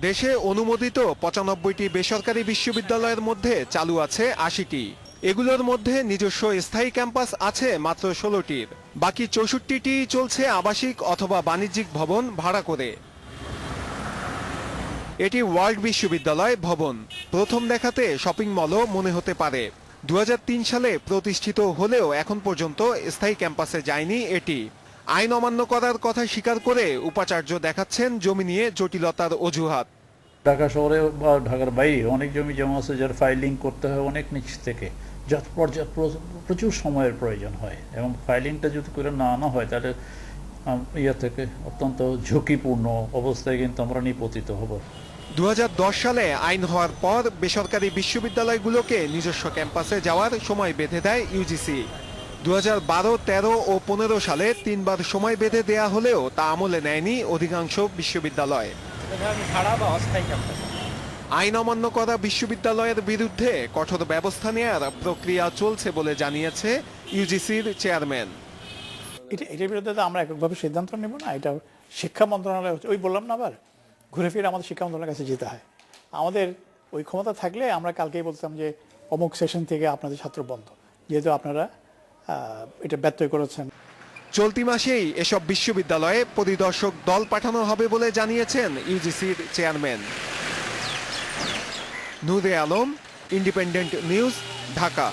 দেশে অনুমোদিত ৯৫টি বেসরকারি বিশ্ববিদ্যালয়ের মধ্যে চালু আছে ৮০টি। এগুলোর মধ্যে নিজস্ব স্থায়ী ক্যাম্পাস আছে মাত্র ১৬টির। বাকি ৬৪টি চলছে আবাসিক অথবা বাণিজ্যিক ভবন ভাড়া করে। এটি ওয়ার্ল্ড বিশ্ববিদ্যালয় ভবন। প্রথম দেখাতে শপিং মলও মনে হতে পারে। ২০০৩ সালে প্রতিষ্ঠিত হলেও এখন পর্যন্ত স্থায়ী ক্যাম্পাসে যায়নি এটি। আইন অমান্য করার কথা স্বীকার করে উপাচার্য দেখাচ্ছেন জমি নিয়ে জটিলতার অজুহাত। ঢাকা শহরে বা ঢাকার বাইরে অনেক জমি জমা আছে, যার ফাইলিং করতে হয় অনেক নিচ থেকে, যত প্রচুর সময়ের প্রয়োজন হয়, এবং ফাইলিংটা যদি করে না আনা হয় তাহলে থেকে অত্যন্ত ঝুঁকিপূর্ণ অবস্থায় কিন্তু আমরা নিপতিত হব। ২০১০ সালে আইন হওয়ার পর বেসরকারি বিশ্ববিদ্যালয়গুলোকে নিজস্ব ক্যাম্পাসে যাওয়ার সময় বেঁধে দেয় ইউজিসি। ২০১২, ১৩ ও ১৫ সালে ৩ বার সময় বেঁধে দেয়া হলেও তা আমলে নেয়নি অধিকাংশ বিশ্ববিদ্যালয়। আইন অমান্য করা বিশ্ববিদ্যালয়ের বিরুদ্ধে কঠোর ব্যবস্থা নেওয়ার প্রক্রিয়া চলছে বলে জানিয়েছে ইউজিসির চেয়ারম্যান। এটার বিরুদ্ধে তো আমরা এককভাবে সিদ্ধান্ত নেব না, এটা শিক্ষা মন্ত্রণালয়, ওই বললাম না আবার ঘুরে ফিরে আমাদের শিক্ষা মন্ত্রণালয়ের কাছে যেতে হয়। আমাদের ওই ক্ষমতা থাকলে আমরা কালকেই বলতাম যে অমুক সেশন থেকে আপনাদের ছাত্র বন্ধ, যেহেতু আপনারা এটা ব্যত্যয় করেছেন। চলতি মাসেই এসব বিশ্ববিদ্যালয়ে পরিদর্শক দল পাঠানো হবে বলে জানিয়েছেন ইউজিসির চেয়ারম্যান। নূরে আলম, ইন্ডিপেন্ডেন্ট নিউজ, ঢাকা।